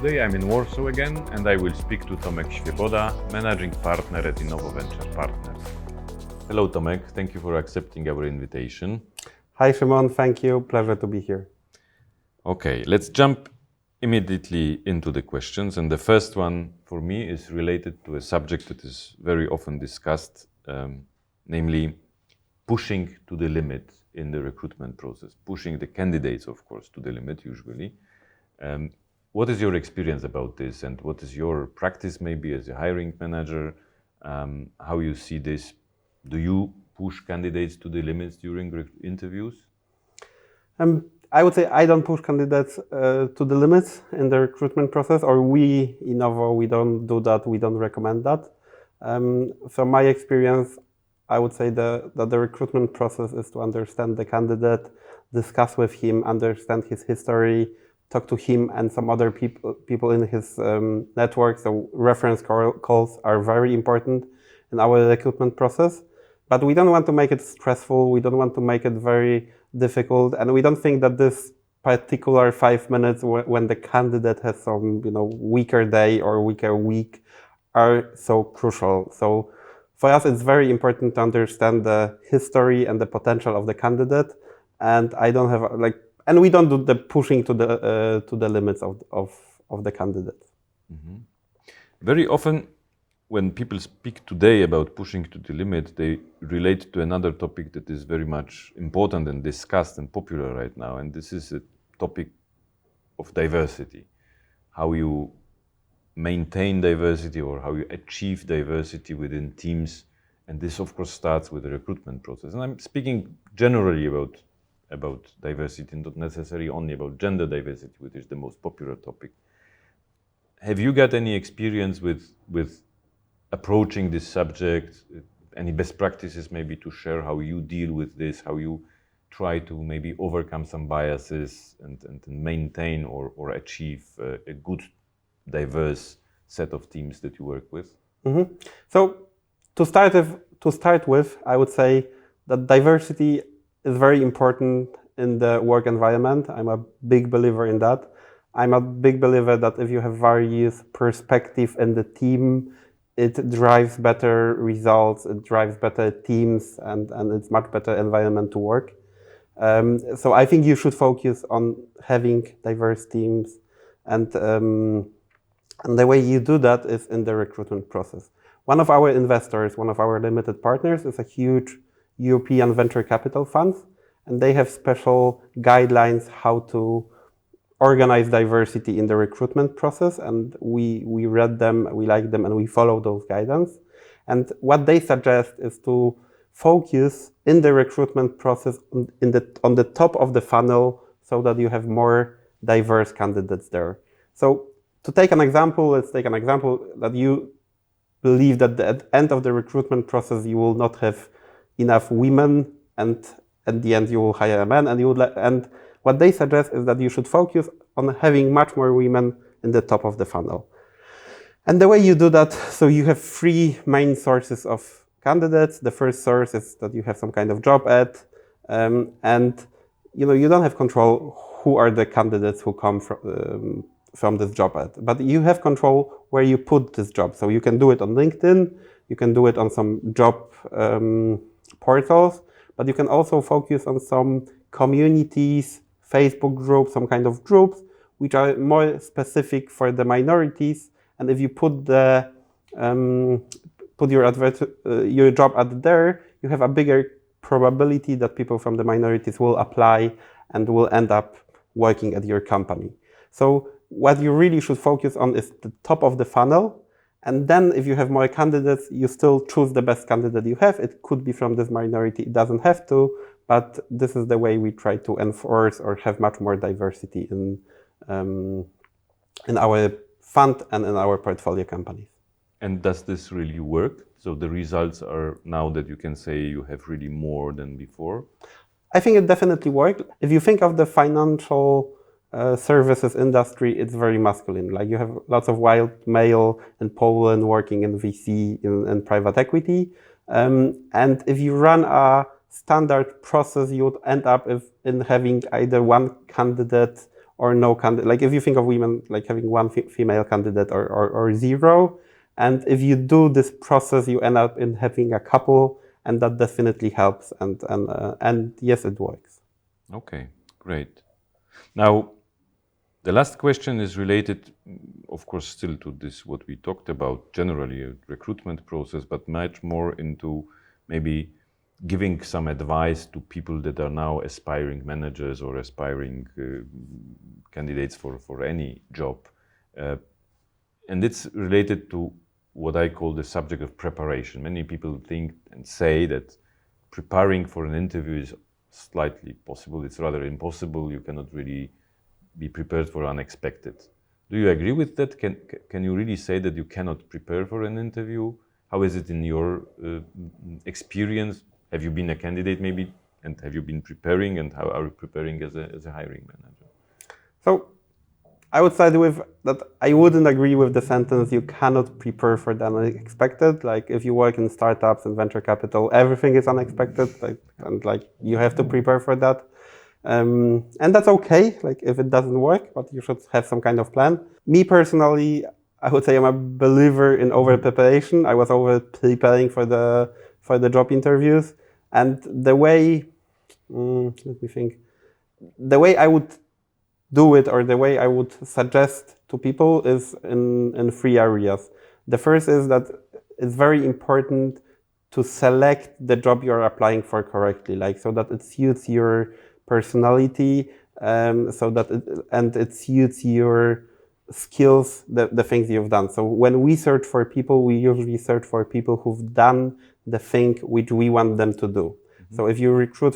Today I'm in Warsaw again and I will speak to Tomek Swieboda, Managing Partner at Innovo Venture Partners. Hello Tomek, thank you for accepting our invitation. Hi Szymon, thank you. Pleasure to be here. Okay, let's jump immediately into the questions. And the first one for me is related to a subject that is very often discussed, namely pushing to the limit in the recruitment process, pushing the candidates, of course, to the limit usually. What is your experience about this, and what is your practice maybe as a hiring manager? How you see this? Do you push candidates to the limits during interviews? I would say I don't push candidates to the limits in the recruitment process, or we, Innovo, we don't do that, we don't recommend that. From my experience, I would say that the recruitment process is to understand the candidate, discuss with him, understand his history, talk to him and some other people in his network. So reference calls are very important in our recruitment process. But we don't want to make it stressful. We don't want to make it very difficult. And we don't think that this particular 5 minutes when the candidate has some, weaker day or weaker week are so crucial. So for us, it's very important to understand the history and the potential of the candidate. And I don't have and we don't do the pushing to the limits of the candidate. Mm-hmm. Very often, when people speak today about pushing to the limit, they relate to another topic that is very much important and discussed and popular right now. And this is a topic of diversity. How you maintain diversity or how you achieve diversity within teams. And this, of course, starts with the recruitment process. And I'm speaking generally about diversity, not necessarily only about gender diversity, which is the most popular topic. Have you got any experience with approaching this subject? Any best practices maybe to share how you deal with this, how you try to maybe overcome some biases and maintain or achieve a good, diverse set of teams that you work with? Mm-hmm. So to start with, I would say that diversity is very important in the work environment. I'm a big believer in that. I'm a big believer that if you have various perspectives in the team, it drives better results, it drives better teams, and it's much better environment to work. So I think you should focus on having diverse teams, and the way you do that is in the recruitment process. One of our investors, one of our limited partners, is a huge European venture capital fund, and they have special guidelines how to organize diversity in the recruitment process, and we read them, we like them, and we follow those guidance. And what they suggest is to focus in the recruitment process on the top of the funnel so that you have more diverse candidates there. So to take an example, let's take an example that you believe that at the end of the recruitment process you will not have enough women, and at the end you will hire a man, and what they suggest is that you should focus on having much more women in the top of the funnel. And the way you do that, so you have three main sources of candidates. The first source is that you have some kind of job ad, and you don't have control who are the candidates who come from this job ad, but you have control where you put this job. So you can do it on LinkedIn, you can do it on some job portals, but you can also focus on some communities, Facebook groups, some kind of groups which are more specific for the minorities. And if you put your job ad there, you have a bigger probability that people from the minorities will apply and will end up working at your company. So what you really should focus on is the top of the funnel. And then if you have more candidates, you still choose the best candidate you have. It could be from this minority, it doesn't have to, but this is the way we try to enforce or have much more diversity in our fund and in our portfolio companies. And does this really work? So the results are now that you can say you have really more than before? I think it definitely worked. If you think of the financial services industry, it's very masculine. Like you have lots of white male in Poland working in VC in private equity. And if you run a standard process, you would end up in having either one candidate or no candidate. Like if you think of women like having one female candidate or zero, and if you do this process, you end up in having a couple, and that definitely helps. And yes, it works. Okay, great. Now, the last question is related, of course, still to this, what we talked about generally, a recruitment process, but much more into maybe giving some advice to people that are now aspiring managers or aspiring candidates for any job. And it's related to what I call the subject of preparation. Many people think and say that preparing for an interview is slightly possible. It's rather impossible. You cannot really be prepared for unexpected. Do you agree with that? Can you really say that you cannot prepare for an interview? How is it in your experience? Have you been a candidate maybe, and have you been preparing, and how are you preparing as a hiring manager? So I would side with that. I wouldn't agree with the sentence, you cannot prepare for the unexpected. Like if you work in startups and venture capital, everything is unexpected, and you have to prepare for that. And that's okay, like if it doesn't work, but you should have some kind of plan. Me personally, I would say I'm a believer in over preparation. I was over preparing for the job interviews, and the way, let me think, the way I would do it, or the way I would suggest to people, is in three areas. The first is that it's very important to select the job you're applying for correctly, so that it suits your personality, it suits your skills, the things you've done. So when we search for people, we usually search for people who've done the thing which we want them to do. Mm-hmm. So if you recruit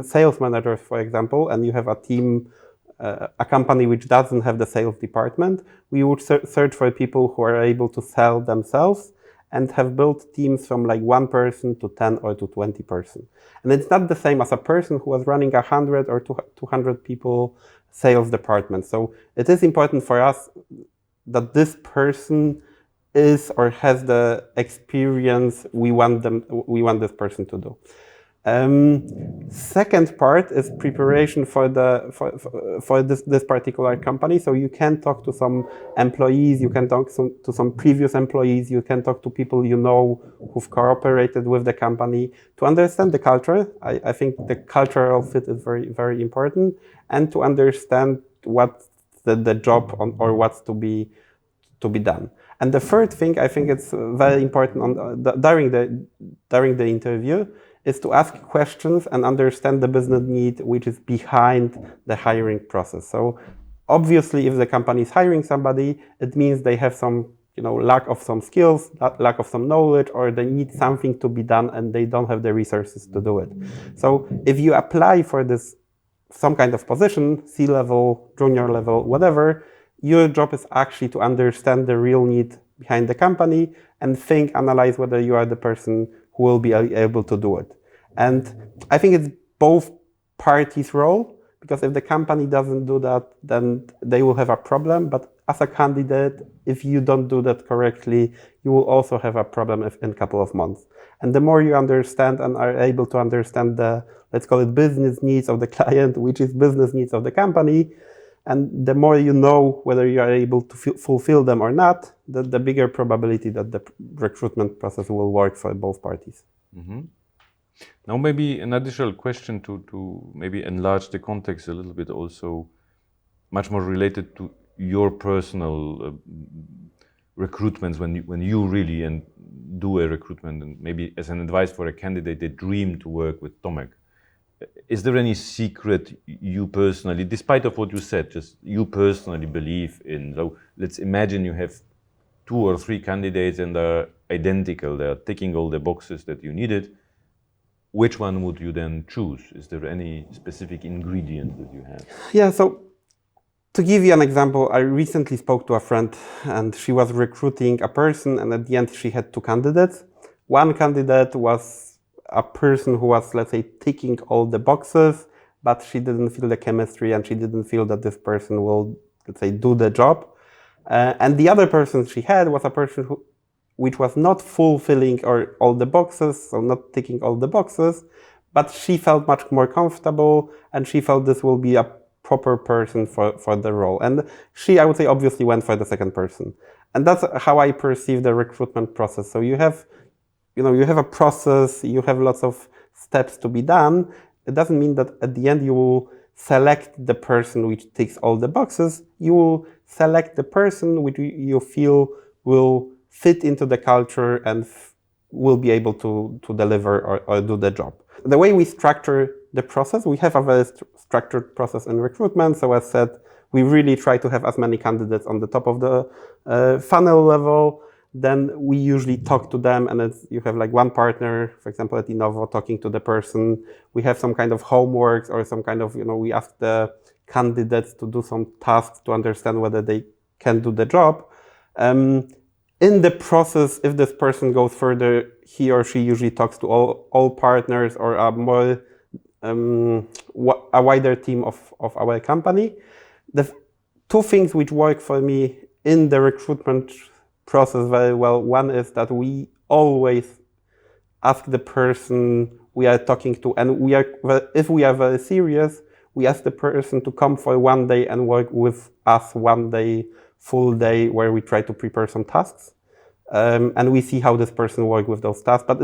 sales managers, for example, and you have a team, a company which doesn't have the sales department, we would search for people who are able to sell themselves and have built teams from 1 person to 10 or to 20 person. And it's not the same as a person who was running 100 or 200 people sales department. So it is important for us that this person is or has the experience we want this person to do. Second part is preparation for this particular company. So you can talk to some employees, you can talk to some previous employees, you can talk to people who've cooperated with the company to understand the culture. I think the cultural fit is very, very important, and to understand what's the job or what's to be done. And the third thing, I think it's very important during the interview, is to ask questions and understand the business need which is behind the hiring process. So obviously, if the company is hiring somebody, it means they have some lack of some skills, lack of some knowledge, or they need something to be done and they don't have the resources to do it. So if you apply for some kind of position, C-level, junior level, whatever, your job is actually to understand the real need behind the company and analyze whether you are the person who will be able to do it. And I think it's both parties' role, because if the company doesn't do that, then they will have a problem. But as a candidate, if you don't do that correctly, you will also have a problem in a couple of months. And the more you understand and are able to understand the, let's call it, business needs of the client, which is business needs of the company, and the more you know whether you are able to fulfill them or not, the bigger probability that the recruitment process will work for both parties. Mm-hmm. Now, maybe an additional question to maybe enlarge the context a little bit, also much more related to your personal recruitments when you really do a recruitment, and maybe as an advice for a candidate that dream to work with Tomek. Is there any secret you personally, despite of what you said, just you personally believe in? So let's imagine you have 2 or 3 candidates and they're identical, they're ticking all the boxes that you needed. Which one would you then choose? Is there any specific ingredient that you have? Yeah, so to give you an example, I recently spoke to a friend and she was recruiting a person, and at the end she had 2 candidates. One candidate was a person who was, let's say, ticking all the boxes, but she didn't feel the chemistry and she didn't feel that this person will, let's say, do the job. And the other person she had was a person which was not fulfilling all the boxes, so not ticking all the boxes, but she felt much more comfortable and she felt this will be a proper person for the role. And she, I would say, obviously went for the second person. And that's how I perceive the recruitment process. So you have a process, you have lots of steps to be done. It doesn't mean that at the end you will select the person which ticks all the boxes. You will select the person which you feel will fit into the culture and will be able to deliver or do the job. The way we structure the process, we have a very structured process in recruitment. So as said, we really try to have as many candidates on the top of the funnel level. Then we usually talk to them, and you have like one partner, for example, at Innovo, talking to the person. We have some kind of homeworks or some kind of, we ask the candidates to do some tasks to understand whether they can do the job. In the process, if this person goes further, he or she usually talks to all partners or a more a wider team of our company. The two things which work for me in the recruitment process very well. One is that we always ask the person we are talking to, and if we are very serious, we ask the person to come for one day and work with us one day, full day, where we try to prepare some tasks. And we see how this person works with those tasks. But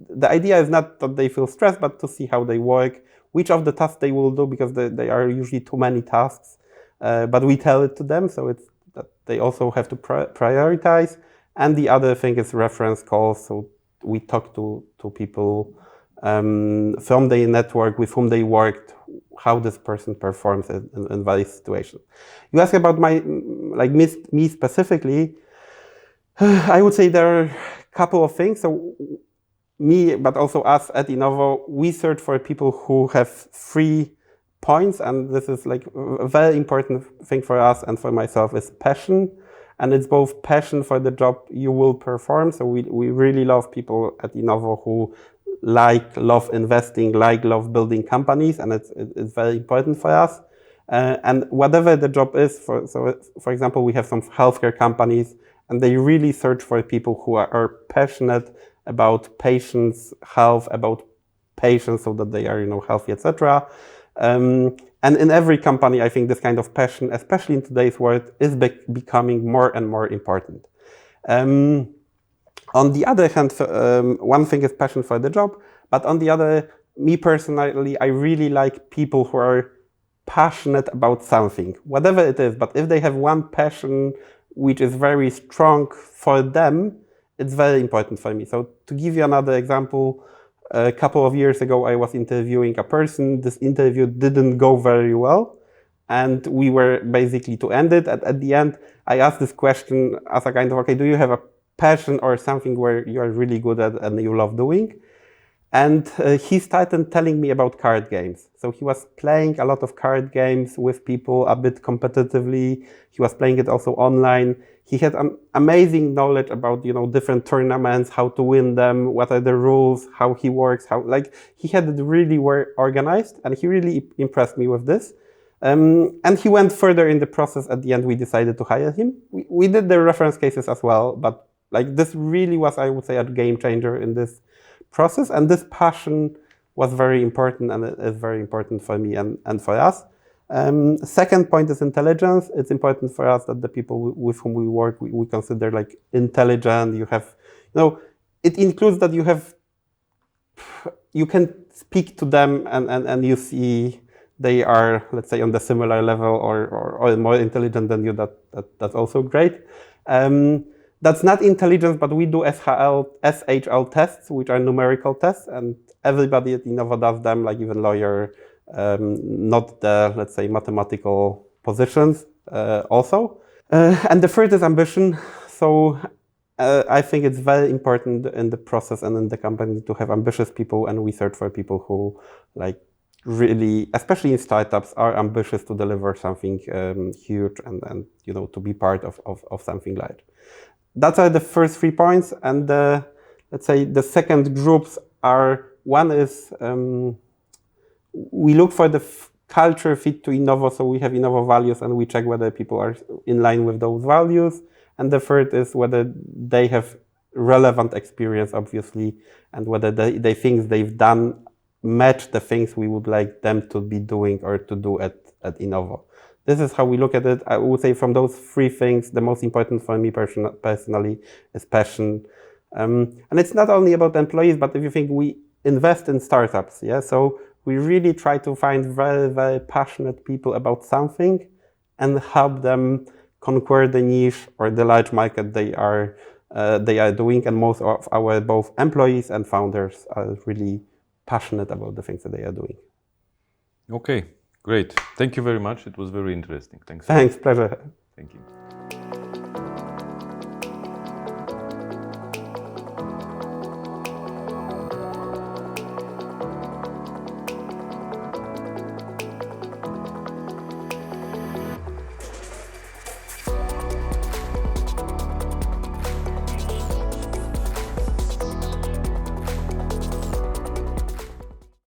the idea is not that they feel stressed, but to see how they work, which of the tasks they will do, because they are usually too many tasks. But we tell it to them, so it's that they also have to prioritize. And the other thing is reference calls. So we talk to people from the network with whom they worked, how this person performs in various situations. You ask about me specifically. I would say there are a couple of things. So me, but also us at Innovo, we search for people who have 3 points, and this is like a very important thing for us and for myself, is passion. And it's both passion for the job you will perform. So we really love people at Innovo who love investing, love building companies, and it's very important for us. And whatever the job is, for example, we have some healthcare companies, and they really search for people who are passionate about patients' health, about patients, so that they are, healthy, etc. And in every company, I think this kind of passion, especially in today's world, is becoming more and more important. On the other hand, one thing is passion for the job, but on the other, me personally, I really like people who are passionate about something, whatever it is. But if they have one passion which is very strong for them, it's very important for me. So to give you another example, a couple of years ago, I was interviewing a person. This interview didn't go very well, and we were basically to end it. At the end, I asked this question as a kind of, okay, do you have a passion or something where you are really good at and you love doing? And he started telling me about card games. So he was playing a lot of card games with people a bit competitively. He was playing it also online. He had amazing knowledge about, different tournaments, how to win them, what are the rules, how he works, he had it really well organized, and he really impressed me with this. And he went further in the process. At the end, we decided to hire him. We did the reference cases as well, but this really was, I would say, a game changer in this process. And this passion was very important, and it is very important for me and for us. Second point is intelligence. It's important for us that the people with whom we work, we consider intelligent. You have, it includes that you can speak to them and you see they are, let's say, on the similar level or more intelligent than you. That's also great. That's not intelligence, but we do SHL tests, which are numerical tests, and everybody at Innovo does them, even lawyer, not the, let's say, mathematical positions also. And the third is ambition. So I think it's very important in the process and in the company to have ambitious people, and we search for people who really, especially in startups, are ambitious to deliver something huge and to be part of something large. That are the first 3 points, and let's say the second groups are, one is we look for the culture fit to Innovo, so we have Innovo values and we check whether people are in line with those values. And the third is whether they have relevant experience, obviously, and whether they things they've done match the things we would like them to be doing or to do at at Innovo. This is how we look at it. I would say from those three things, the most important for me personally is passion. And it's not only about employees, but if you think we invest in startups, yeah, so we really try to find very, very passionate people about something and help them conquer the niche or the large market they are doing. And most of our both employees and founders are really passionate about the things that they are doing. Okay, great. Thank you very much. It was very interesting. Thanks. Thanks, pleasure. Thank you.